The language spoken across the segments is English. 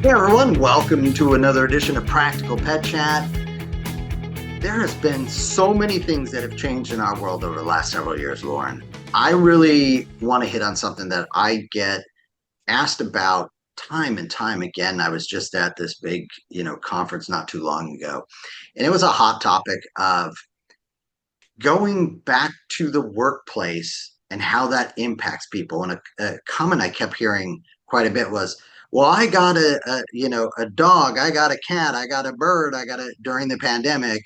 Hey everyone, welcome to another edition of Practical Pet Chat. There has been so many things that have changed in our world over the last several years, Lauren. I really want to hit on something that I get asked about time and time again. I was just at this big, conference not too long ago, and it was a hot topic of going back to the workplace and how that impacts people. And a comment I kept hearing quite a bit was, "Well, I got a dog, I got a cat, I got a bird, I got a during the pandemic,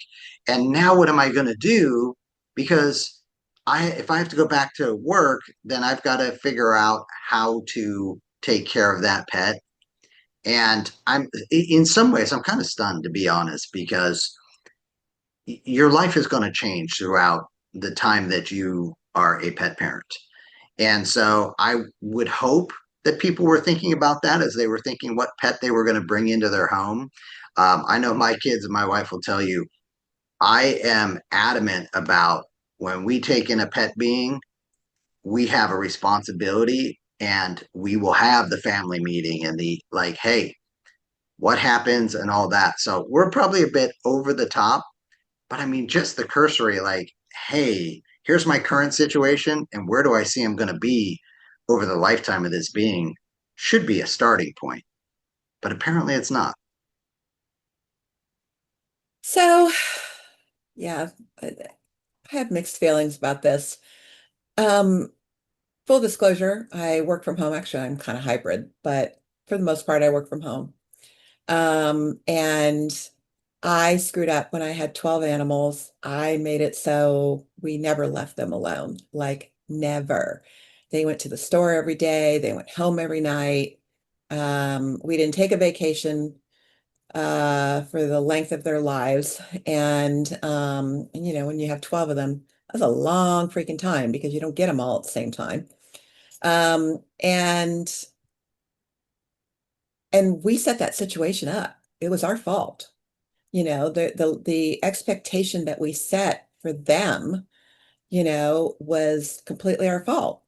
and now what am I going to do? Because if I have to go back to work, then I've got to figure out how to take care of that pet." And in some ways, I'm kind of stunned, to be honest, because your life is going to change throughout the time that you are a pet parent. And so I would hope that people were thinking about that as they were thinking what pet they were going to bring into their home. I know my kids and my wife will tell you, I am adamant about when we take in a pet being, we have a responsibility and we will have the family meeting and the like, hey, what happens and all that. So we're probably a bit over the top, but I mean, just the cursory, like, hey, here's my current situation, and where do I see I'm going to be over the lifetime of this being should be a starting point. But apparently it's not. So, yeah, I have mixed feelings about this. Um, Full disclosure, I work from home. Actually, I'm kind of hybrid, but for the most part, I work from home. And I screwed up when I had 12 animals. I made it so we never left them alone, like never. They went to the store every day, they went home every night. We didn't take a vacation for the length of their lives. And when you have 12 of them, that's a long freaking time because you don't get them all at the same time. And we set that situation up. It was our fault. The expectation that we set for them, was completely our fault.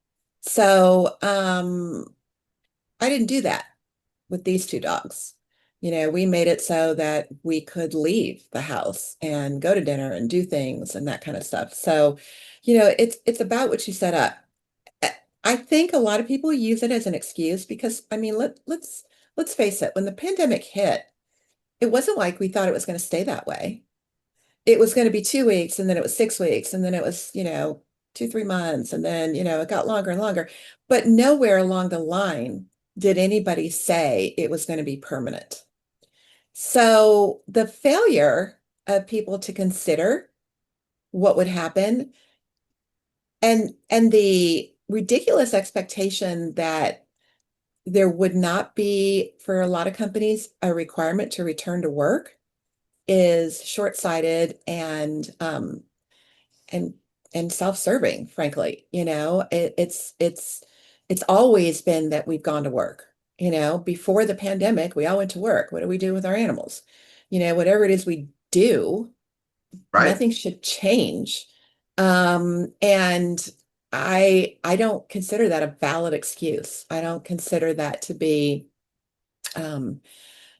So I didn't do that with these two dogs. We made it so that we could leave the house and go to dinner and do things and that kind of stuff. So, it's about what you set up. I think a lot of people use it as an excuse because I mean, let's face it, when the pandemic hit, it wasn't like we thought it was going to stay that way. It was going to be 2 weeks and then it was 6 weeks and then it was, 2, 3 months and then, it got longer and longer. But nowhere along the line did anybody say it was going to be permanent. So the failure of people to consider what would happen and the ridiculous expectation that there would not be, for a lot of companies, a requirement to return to work is short-sighted and and self-serving, frankly. It's always been that we've gone to work. Before the pandemic, we all went to work. What do we do with our animals? Whatever it is we do, Right. nothing should change. And I don't consider that a valid excuse. I don't consider that to be um,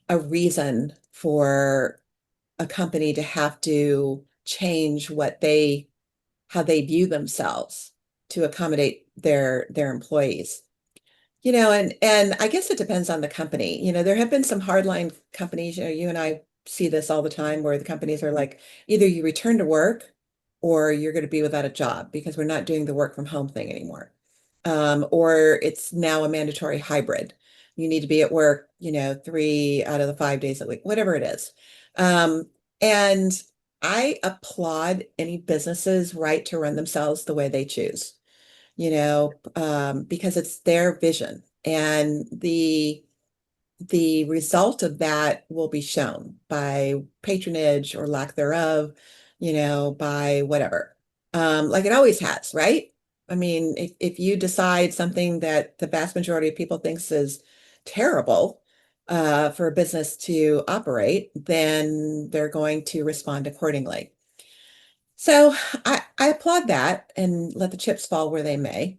a reason for a company to have to change how they view themselves to accommodate their employees. And I guess it depends on the company. There have been some hardline companies, you and I see this all the time where the companies are like, either you return to work or you're going to be without a job because we're not doing the work from home thing anymore. Or it's now a mandatory hybrid. You need to be at work, 3 out of the 5 days a week, whatever it is. And I applaud any businesses' right to run themselves the way they choose, because it's their vision. And the result of that will be shown by patronage or lack thereof, by whatever. Like it always has, right? I mean, if you decide something that the vast majority of people thinks is terrible for a business to operate, then they're going to respond accordingly. So I applaud that and let the chips fall where they may.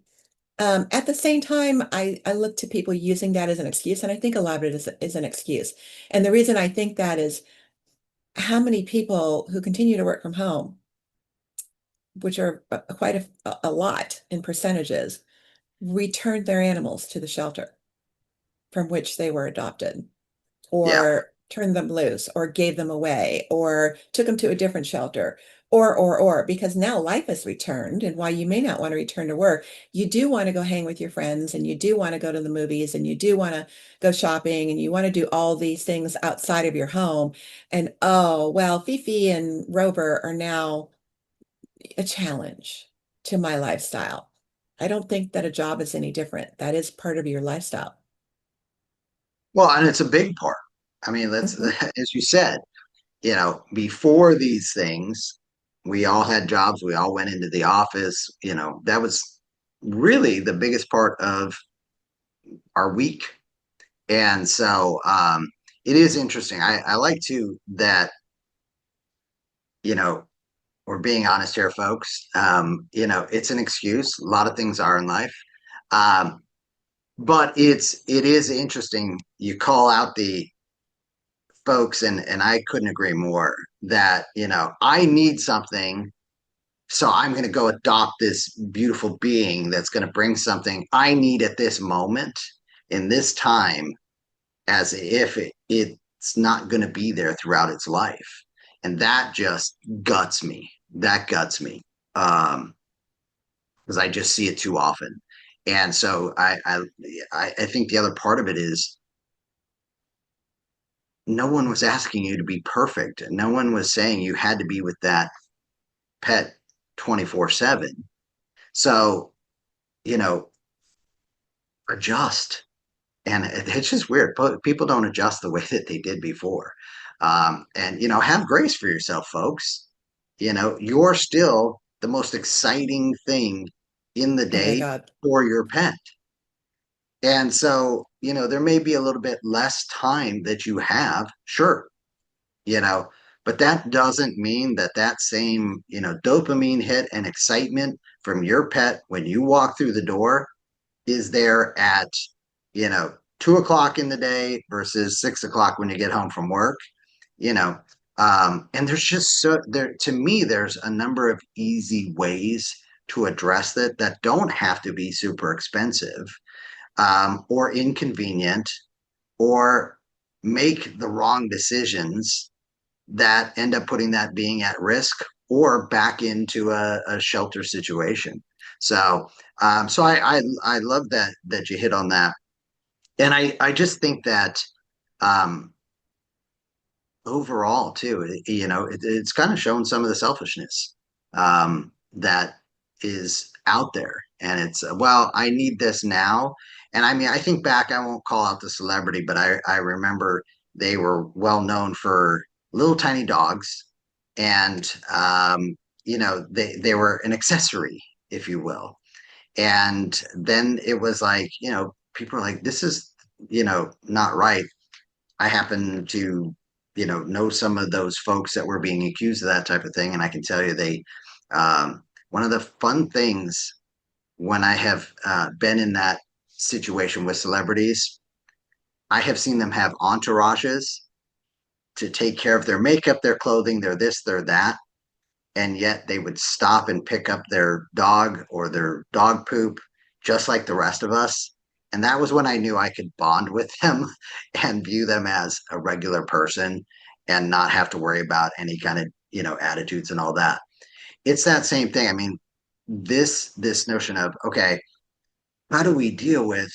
At the same time, I look to people using that as an excuse, and I think a lot of it is an excuse. And the reason I think that is how many people who continue to work from home, which are quite a lot in percentages, returned their animals to the shelter from which they were adopted, Yeah. or turned them loose, or gave them away, or took them to a different shelter, because now life has returned. And while you may not want to return to work, you do want to go hang with your friends, and you do want to go to the movies, and you do want to go shopping, and you want to do all these things outside of your home. And oh, well, Fifi and Rover are now a challenge to my lifestyle. I don't think that a job is any different. That is part of your lifestyle. Well, and it's a big part. I mean, let's, Mhm. as you said, before these things, we all had jobs. We all went into the office. That was really the biggest part of our week. And so it is interesting. I like to that, you know, we're being honest here, folks. It's an excuse. A lot of things are in life. Um, but it is interesting. You call out the folks, and I couldn't agree more that, I need something. So I'm going to go adopt this beautiful being that's going to bring something I need at this moment in this time, as if it's not going to be there throughout its life. And that just guts me. That guts me. Because I just see it too often. And so I think the other part of it is no one was asking you to be perfect. No one was saying you had to be with that pet 24/7. So, you know, adjust. And it's just weird. People don't adjust the way that they did before. And, have grace for yourself, folks. You're still the most exciting thing in the Oh my day God. for your pet. And so, there may be a little bit less time that you have, sure, you know, but that doesn't mean that that same, dopamine hit and excitement from your pet when you walk through the door is there at, 2 o'clock in the day versus 6 o'clock when you get home from work, you know. And there's just so there to me, there's a number of easy ways to address that don't have to be super expensive or inconvenient or make the wrong decisions that end up putting that being at risk or back into a shelter situation. So I love that you hit on that, and I just think that um, overall too, it's kind of shown some of the selfishness that is out there, and it's well, I need this now, and I mean, I think back, I won't call out the celebrity, but I remember they were well known for little tiny dogs, and they were an accessory, if you will, and then it was like, people are like, this is, not right. I happen to, know some of those folks that were being accused of that type of thing. And I can tell you one of the fun things when I have been in that situation with celebrities, I have seen them have entourages to take care of their makeup, their clothing, their this, their that. And yet they would stop and pick up their dog or their dog poop just like the rest of us. And that was when I knew I could bond with them and view them as a regular person and not have to worry about any kind of, attitudes and all that. It's that same thing. I mean, this notion of, okay, how do we deal with,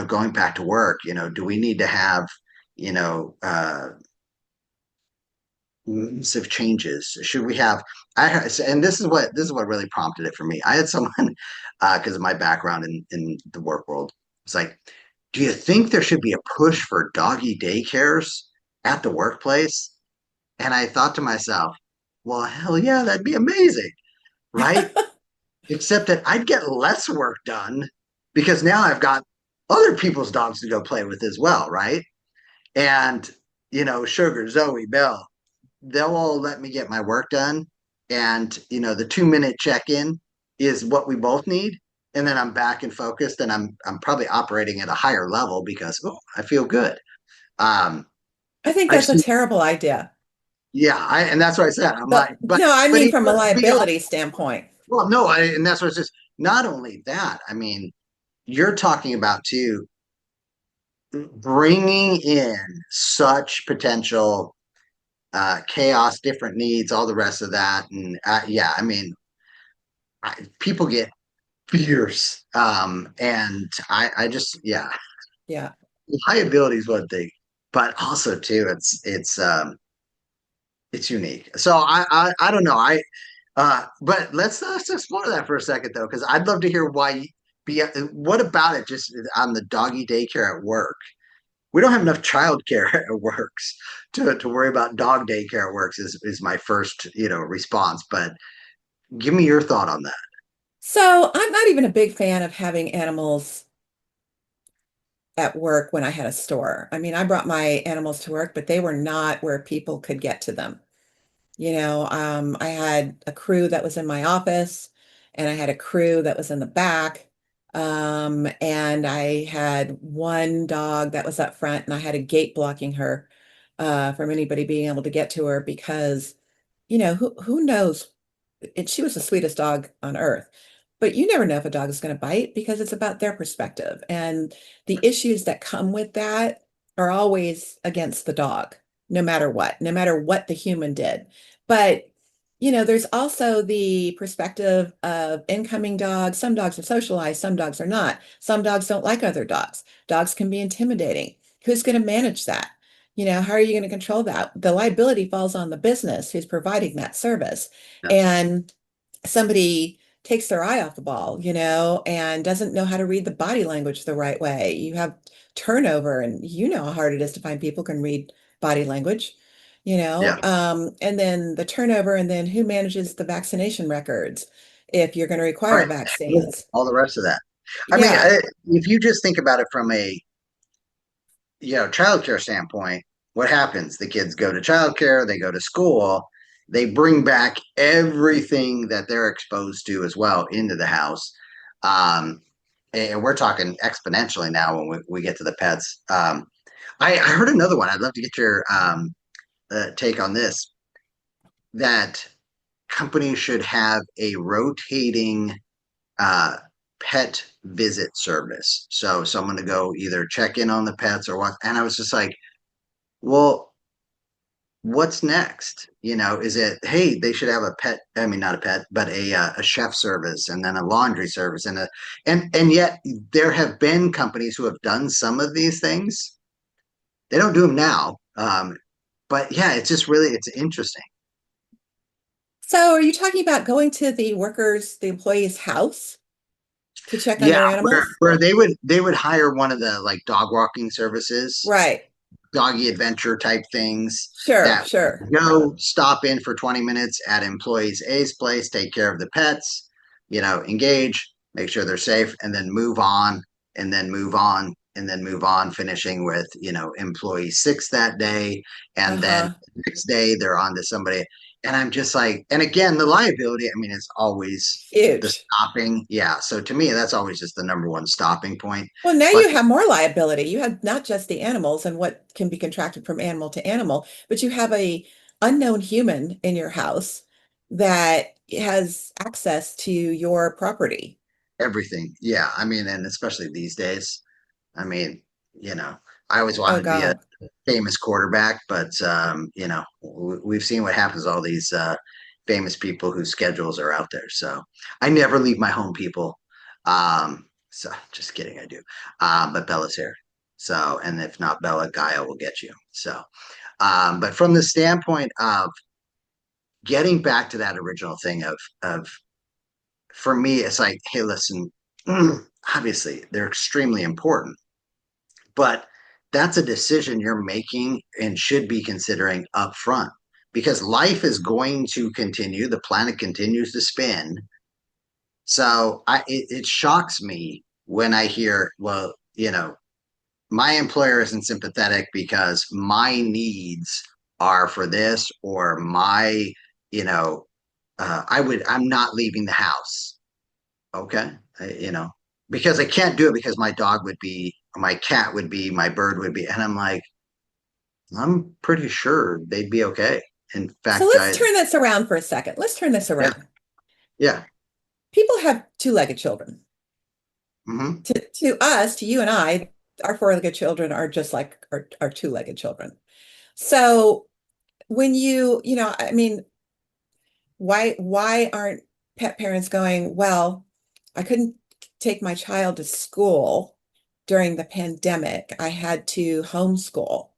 going back to work? Do we need to have, you know, massive changes? Should we have? And this is what really prompted it for me. I had someone because of my background in the work world. It's like, do you think there should be a push for doggy daycares at the workplace? And I thought to myself, well, hell yeah, that'd be amazing, right? Except that I'd get less work done because now I've got other people's dogs to go play with as well, right? And Sugar, Zoe, Belle, they'll all let me get my work done. And, the 2-minute check in is what we both need. and then I'm back and focused, and I'm probably operating at a higher level because oh, I feel good. Um, I think I've that's a seen, terrible idea. yeah, and that's what I said. I'm like, No, I but mean even from a beyond, liability standpoint. well, no, and that's what it's just. Not only that, I mean, you're talking about too bringing in such potential chaos, different needs, all the rest of that, and yeah, I mean, people get fierce, and I just yeah, Yeah. liability is one thing, but also too, it's unique. So I don't know. But let's explore that for a second though, because I'd love to hear why. Be what about it? Just on the doggy daycare at work, we don't have enough childcare at works to worry about dog daycare at works. Is my first response. But give me your thought on that. So I'm not even a big fan of having animals at work when I had a store. I mean, I brought my animals to work, but they were not where people could get to them. I had a crew that was in my office, and I had a crew that was in the back. And I had one dog that was up front, and I had a gate blocking her from anybody being able to get to her because, who knows? She was the sweetest dog on earth. But you never know if a dog is going to bite because it's about their perspective. And the issues that come with that are always against the dog, no matter what the human did. But, there's also the perspective of incoming dogs. Some dogs are socialized, some dogs are not. Some dogs don't like other dogs. Dogs can be intimidating. Who's going to manage that? How are you going to control that? The liability falls on the business who's providing that service. Yes. And somebody takes their eye off the ball, and doesn't know how to read the body language the right way. You have turnover, and you know how hard it is to find people who can read body language, Yeah. and then the turnover, and then who manages the vaccination records if you're going to require Right. vaccines. All the rest of that. I mean, Yeah. if you just think about it from a childcare standpoint, what happens? The kids go to childcare, they go to school, they bring back everything that they're exposed to as well into the house. Um, and we're talking exponentially now when we get to the pets. I heard another one. I'd love to get your take on this. That companies should have a rotating uh, pet visit service. So someone to go either check in on the pets or what. And I was just like, well, what's next? Is it, hey, they should have a pet, I mean, not a pet, but a chef service and then a laundry service and yet there have been companies who have done some of these things. They don't do them now. But yeah, it's just really, it's interesting. So are you talking about going to the employee's house to check on Yeah, their where, animals? where they would hire one of the like dog walking services, Right. doggy adventure type things Sure, that sure. go stop in for 20 minutes at employees A's place, take care of the pets, engage, make sure they're safe, and then move on, and then move on, and then move on, finishing with, employee six that day. And then Uh-huh. next day they're on to somebody. And I'm just like, and again, the liability, I mean, it's always the Huge. stopping. Yeah. So to me, that's always just the number one stopping point. Well, now But you have more liability. You have not just the animals and what can be contracted from animal to animal, but you have a unknown human in your house that has access to your property. everything. Yeah. I mean, and especially these days, I mean, I always Oh wanted to be a God. famous quarterback, but we've seen what happens to all these famous people whose schedules are out there. So I never leave my home, people. So just kidding, I do. But Bella's here. So, and if not Bella, Gaia will get you. So, but from the standpoint of getting back to that original thing of for me, it's like, hey, listen, obviously they're extremely important, but that's a decision you're making and should be considering up front because life is going to continue. The planet continues to spin. So it shocks me when I hear, well, my employer isn't sympathetic because my needs are for this or I'm not leaving the house. Okay. you know, because I can't do it because my dog would be, my cat would be, my bird would be. And I'm like, I'm pretty sure they'd be okay. In So fact, let's turn this around for a second. Let's turn this yeah, around. yeah. People have two-legged children. Hmm. To us, to you and I, our four-legged children are just like our two-legged children. So when I mean, why aren't pet parents going, well, I couldn't take my child to school during the pandemic. I had to homeschool,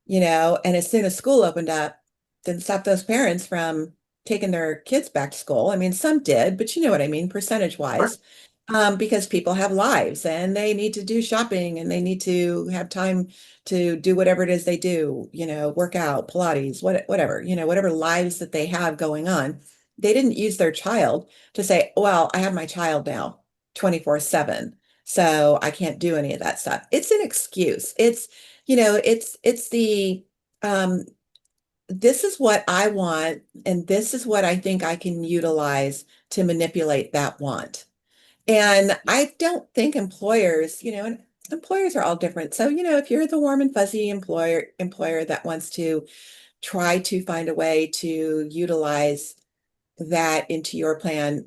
and as soon as school opened up, didn't stop those parents from taking their kids back to school. I mean, some did, but you know what I mean, percentage Right. wise, because people have lives and they need to do shopping and they need to have time to do whatever it is they do, work out, Pilates, whatever, whatever lives that they have going on. They didn't use their child to say, well, I have my child now 24/7, so I can't do any of that stuff. It's an excuse. It's the um this is what I want and this is what I think I can utilize to manipulate that want. And I don't think and employers are all different. So, if you're the warm and fuzzy employer that wants to try to find a way to utilize that into your plan,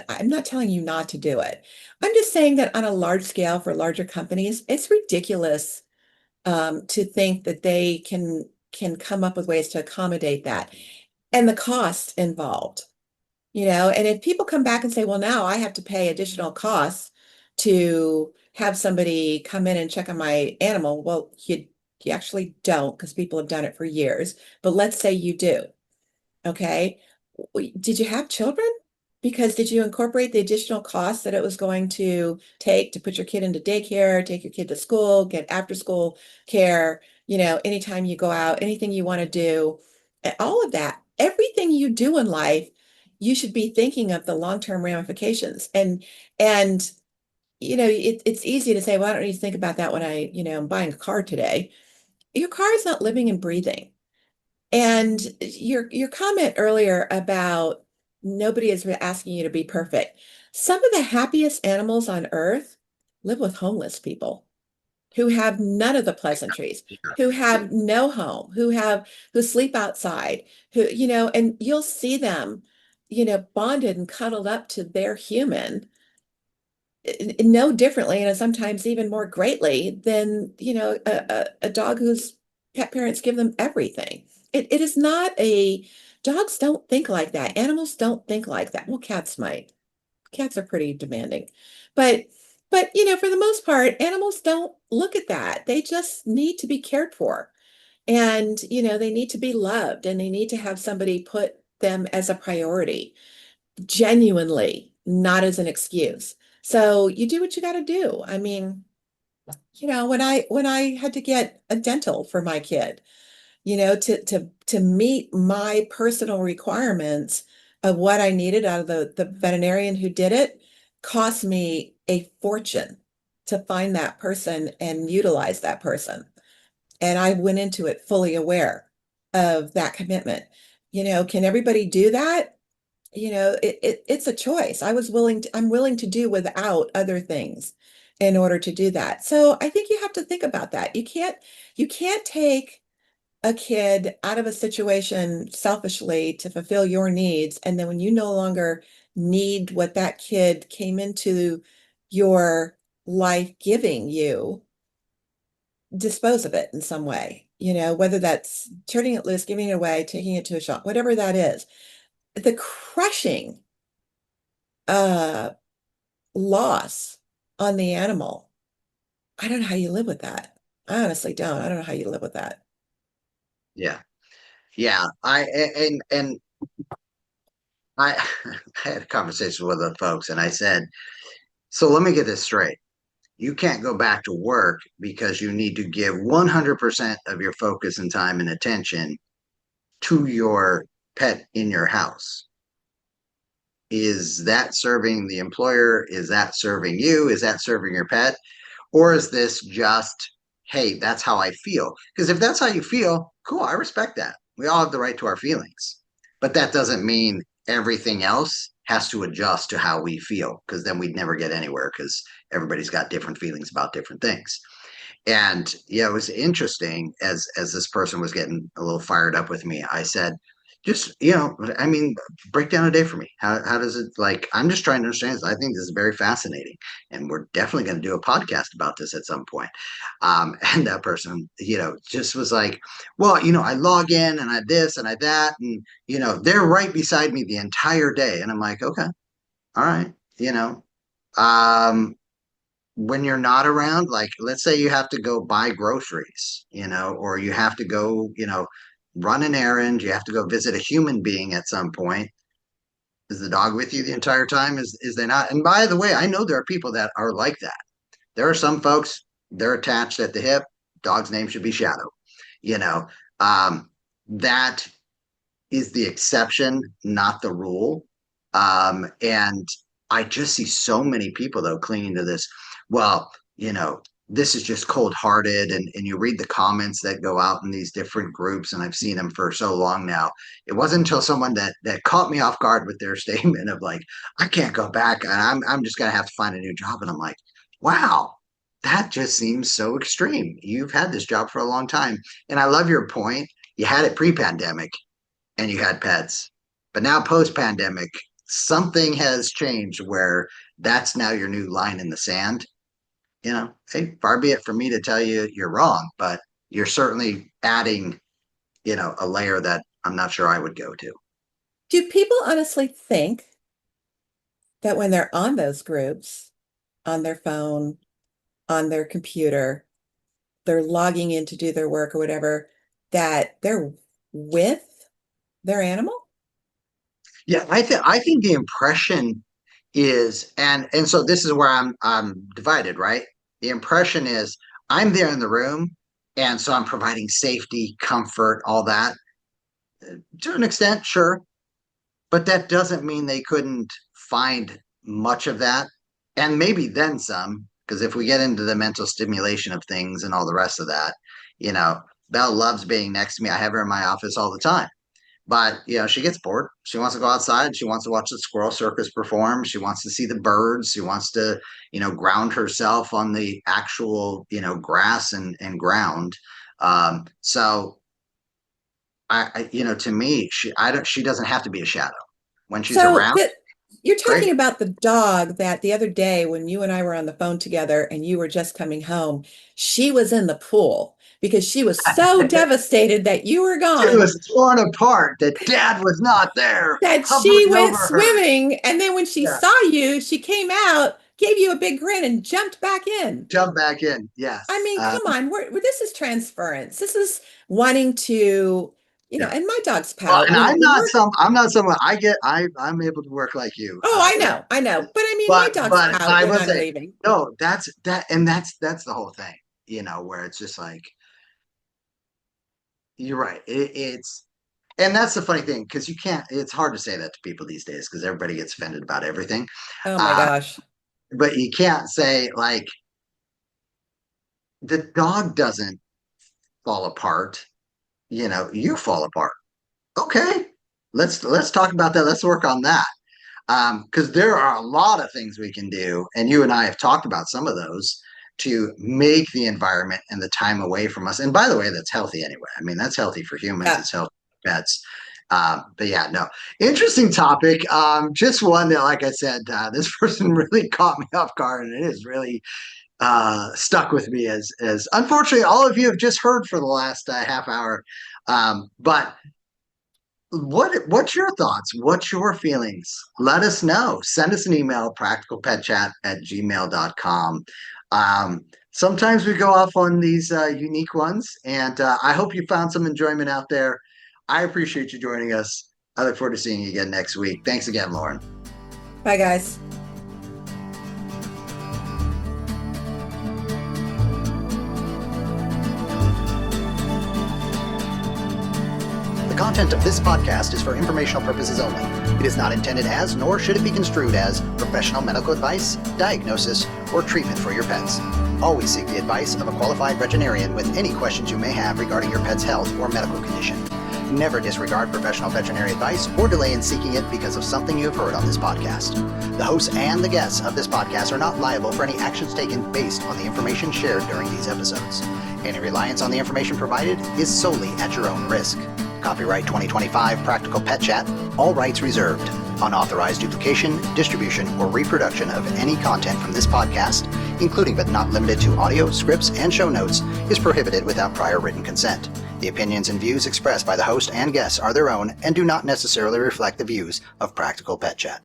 I'm not telling you not to do it. I'm just saying that on a large scale for larger companies, it's ridiculous to think that they can come up with ways to accommodate that and the cost involved. And if people come back and say, well, now I have to pay additional costs to have somebody come in and check on my animal, well, you actually don't because people have done it for years. But let's say you do. Okay. Did you have children? Because did you incorporate the additional costs that it was going to take to put your kid into daycare, take your kid to school, get after school care, anytime you go out, anything you want to do, all of that, everything you do in life, you should be thinking of the long-term ramifications. And it's easy to say, well, I don't need to think about that when I'm buying a car today. Your car is not living and breathing. And your comment earlier about nobody is asking you to be perfect. Some of the happiest animals on earth live with homeless people who have none of the pleasantries, who have no home, who sleep outside, and you'll see them, bonded and cuddled up to their human no differently and sometimes even more greatly than a dog whose pet parents give them everything. It is not a dogs don't think like that. Animals don't think like that. Well, cats might. Cats are pretty demanding, but for the most part, animals don't look at that. They just need to be cared for, and they need to be loved, and they need to have somebody put them as a priority genuinely, not as an excuse. So you do what you got to do. I mean, when I had to get a dental for my kid, to meet my personal requirements of what I needed out of the veterinarian who did it, cost me a fortune to find that person and utilize that person. And I went into it fully aware of that commitment. Can everybody do that? It's a choice. I'm willing to do without other things in order to do that. So I think you have to think about that. You can't take a kid out of a situation selfishly to fulfill your needs. And then when you no longer need what that kid came into your life giving you, dispose of it in some way, whether that's turning it loose, giving it away, taking it to a shop, whatever that is. The crushing uh loss on the animal. I don't know how you live with that. I honestly don't. I don't know how you live with that. Yeah. Yeah. And I I had a conversation with the folks and I said, so let me get this straight. You can't go back to work because you need to give 100% of your focus and time and attention to your pet in your house. Is that serving the employer? Is that serving you? Is that serving your pet? Or is this just, hey, that's how I feel? Because if that's how you feel, cool, I respect that. We all have the right to our feelings. But that doesn't mean everything else has to adjust to how we feel, because then we'd never get anywhere, because everybody's got different feelings about different things. And yeah, it was interesting as this person was getting a little fired up with me. I said, just, I mean, break down a day for me. How does it, like, I'm just trying to understand this. I think this is very fascinating. And we're definitely going to do a podcast about this at some point. And that person, just was like, well, I log in and I this and I that. And, they're right beside me the entire day. And I'm like, okay, all right. Um, when you're not around, like let's say you have to go buy groceries, or you have to go, run an errand, you have to go visit a human being at some point. Is the dog with you the entire time? Is they not? And by the way, I know there are people that are like that. There are some folks, they're attached at the hip. Dog's name should be Shadow. You know, that is the exception, not the rule. And I just see so many people though clinging to this. Well, this is just cold hearted. And you read the comments that go out in these different groups, and I've seen them for so long now. It wasn't until someone that caught me off guard with their statement of like, I can't go back and I'm just gonna have to find a new job. And I'm like, wow, that just seems so extreme. You've had this job for a long time. And I love your point. You had it pre-pandemic and you had pets. But now post pandemic, something has changed where that's now your new line in the sand. Hey, far be it for me to tell you you're wrong, but you're certainly adding, a layer that I'm not sure I would go to. Do people honestly think that when they're on those groups, on their phone, on their computer, they're logging in to do their work or whatever, that they're with their animal? Yeah, I think the impression is, and so this is where I'm divided, right? The impression is I'm there in the room, and so I'm providing safety, comfort, all that. To an extent, sure, but that doesn't mean they couldn't find much of that, and maybe then some. Because if we get into the mental stimulation of things and all the rest of that, Belle loves being next to me. I have her in my office all the time. But she gets bored. She wants to go outside. She wants to watch the squirrel circus perform. She wants to see the birds. She wants to, ground herself on the actual, grass and ground. So to me, she doesn't have to be a shadow when she's So around. that you're Great. talking about the dog that the other day when you and I were on the phone together and you were just coming home, she was in the pool because she was so devastated that you were She gone was torn apart that Dad was not there, that she hovering went over her. swimming. And then when she Yeah, saw you, she came out, gave you a big grin, and jumped back in. jump back in. I Yes. mean, come on, this is transference. This is wanting to, Yeah. and my dog's Well, pout. and When we're, I'm not someone I'm able to work like you. oh, I know. But I mean, my dog's But pout I when will I'm say, leaving. no, that's the whole thing, where it's just like, you're right. And that's the funny thing, because it's hard to say that to people these days because everybody gets offended about everything. Oh my Uh, gosh. but you can't say like the dog doesn't fall apart, you fall apart. Okay. Let's talk about that. Let's work on that. Because there are a lot of things we can do, and you and I have talked about some of those to make the environment and the time away from us. And by the way, that's healthy anyway. I mean, that's healthy for humans. Yeah. It's healthy for pets. But yeah, no, interesting topic. Just one that, like I said, this person really caught me off guard, and it is really stuck with me as unfortunately all of you have just heard for the last half hour. But what's your thoughts? What's your feelings? Let us know. Send us an email, practicalpetchat@gmail.com. Sometimes we go off on these unique ones, and I hope you found some enjoyment out there. I appreciate you joining us. I look forward to seeing you again next week. Thanks again, Lorin. Bye, guys. The content of this podcast is for informational purposes only. It is not intended as, nor should it be construed as, professional medical advice, diagnosis, or treatment for your pets. Always seek the advice of a qualified veterinarian with any questions you may have regarding your pet's health or medical condition. Never disregard professional veterinary advice or delay in seeking it because of something you have heard on this podcast. The hosts and the guests of this podcast are not liable for any actions taken based on the information shared during these episodes. Any reliance on the information provided is solely at your own risk. Copyright 2025 Practical Pet Chat, all rights reserved. Unauthorized duplication, distribution, or reproduction of any content from this podcast, including but not limited to audio, scripts, and show notes, is prohibited without prior written consent. The opinions and views expressed by the host and guests are their own and do not necessarily reflect the views of Practical Pet Chat.